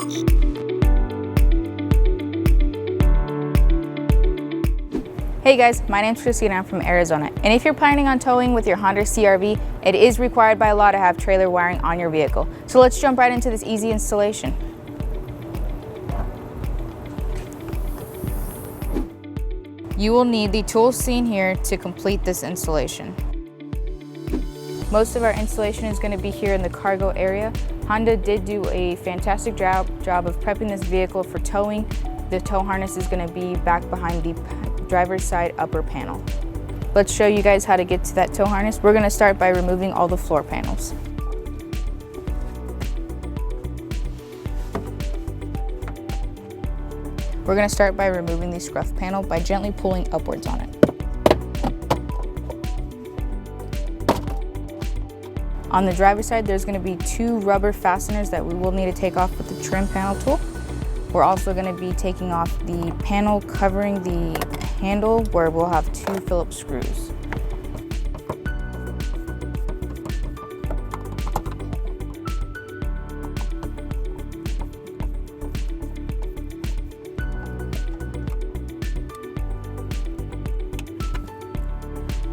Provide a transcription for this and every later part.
Hey guys, my name's Christina, I'm from Arizona, and if you're planning on towing with your Honda CR-V, it is required by law to have trailer wiring on your vehicle. So let's jump right into this easy installation. You will need the tools seen here to complete this installation. Most of our installation is going to be here in the cargo area. Honda did do a fantastic job of prepping this vehicle for towing. The tow harness is going to be back behind the driver's side upper panel. Let's show you guys how to get to that tow harness. We're going to start by removing all the floor panels. We're going to start by removing the scruff panel by gently pulling upwards on it. On the driver's side, there's going to be 2 rubber fasteners that we will need to take off with the trim panel tool. We're also going to be taking off the panel covering the handle where we'll have 2 Phillips screws.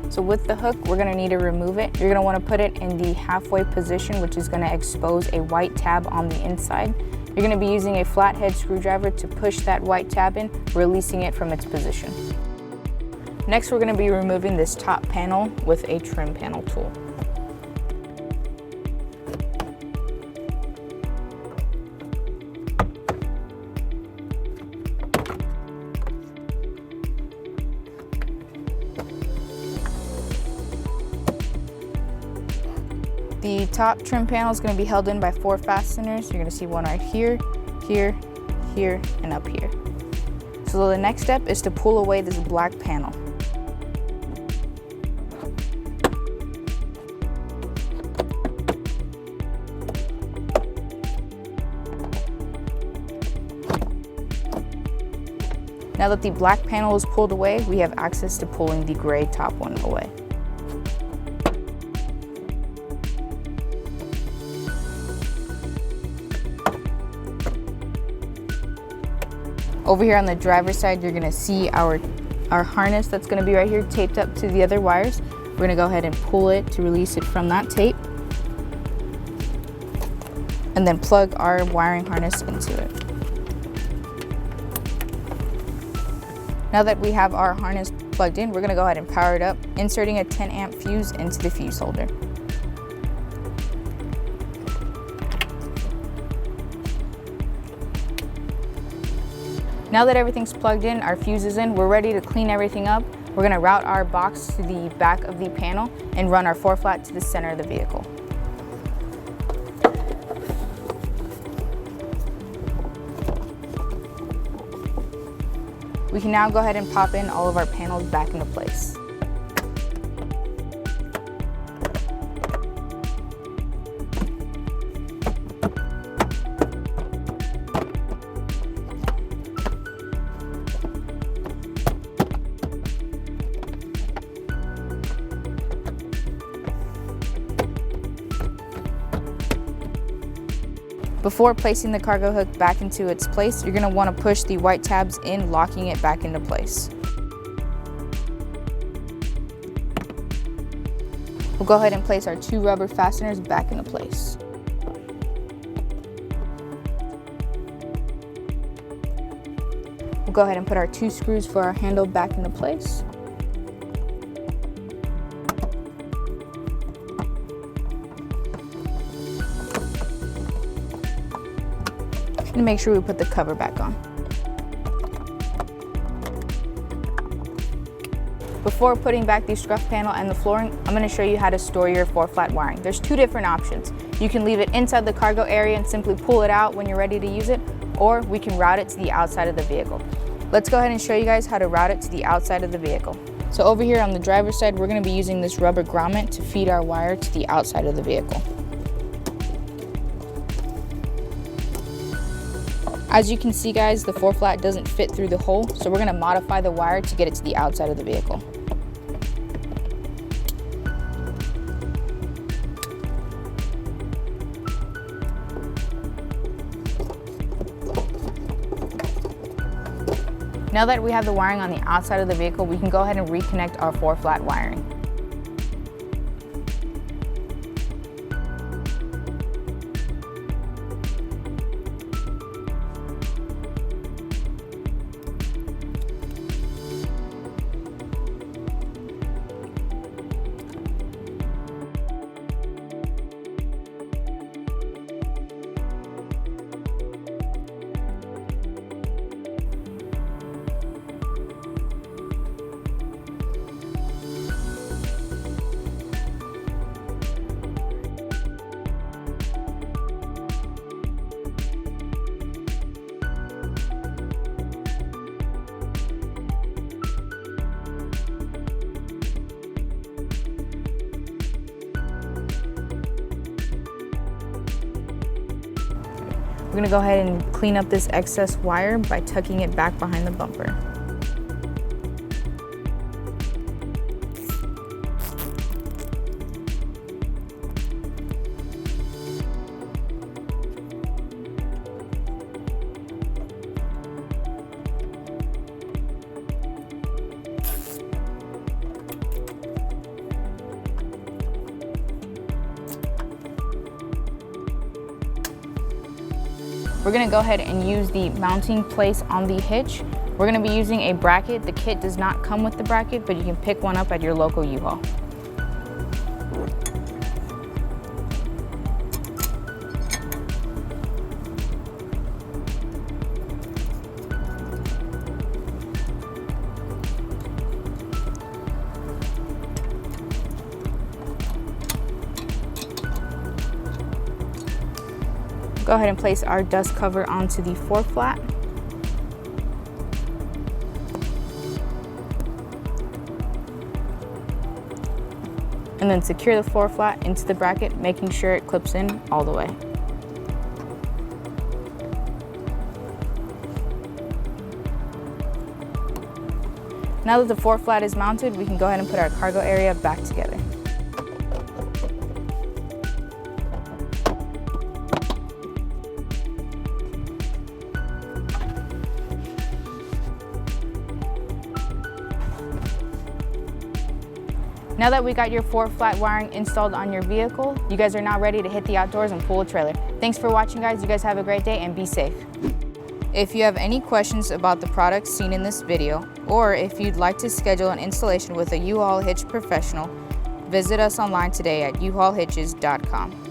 So with the hook, we're going to need to remove it. You're going to want to put it in the halfway position, which is going to expose a white tab on the inside. You're going to be using a flathead screwdriver to push that white tab in, releasing it from its position. Next, we're going to be removing this top panel with a trim panel tool. The top trim panel is going to be held in by 4 fasteners. You're going to see one right here, here, here, and up here. So the next step is to pull away this black panel. Now that the black panel is pulled away, we have access to pulling the gray top one away. Over here on the driver's side, you're gonna see our harness that's gonna be right here taped up to the other wires. We're gonna go ahead and pull it to release it from that tape. And then plug our wiring harness into it. Now that we have our harness plugged in, we're gonna go ahead and power it up, inserting a 10 amp fuse into the fuse holder. Now that everything's plugged in, our fuse is in, we're ready to clean everything up. We're gonna route our box to the back of the panel and run our 4-flat to the center of the vehicle. We can now go ahead and pop in all of our panels back into place. Before placing the cargo hook back into its place, you're going to want to push the white tabs in, locking it back into place. We'll go ahead and place our 2 rubber fasteners back into place. We'll go ahead and put our 2 screws for our handle back into place. And make sure we put the cover back on. Before putting back the scruff panel and the flooring, I'm going to show you how to store your 4-flat wiring. There's 2 different options. You can leave it inside the cargo area and simply pull it out when you're ready to use it, or we can route it to the outside of the vehicle. Let's go ahead and show you guys how to route it to the outside of the vehicle. So over here on the driver's side, we're going to be using this rubber grommet to feed our wire to the outside of the vehicle. As you can see guys, the 4-flat doesn't fit through the hole, so we're going to modify the wire to get it to the outside of the vehicle. Now that we have the wiring on the outside of the vehicle, we can go ahead and reconnect our 4-flat wiring. We're gonna go ahead and clean up this excess wire by tucking it back behind the bumper. We're gonna go ahead and use the mounting place on the hitch. We're gonna be using a bracket. The kit does not come with the bracket, but you can pick one up at your local U-Haul. Go ahead and place our dust cover onto the 4-flat. And then secure the 4-flat into the bracket, making sure it clips in all the way. Now that the 4-flat is mounted, we can go ahead and put our cargo area back together. Now that we got your 4-flat wiring installed on your vehicle, you guys are now ready to hit the outdoors and pull a trailer. Thanks for watching, guys. You guys have a great day and be safe. If you have any questions about the products seen in this video, or if you'd like to schedule an installation with a U-Haul Hitch professional, visit us online today at uhaulhitches.com.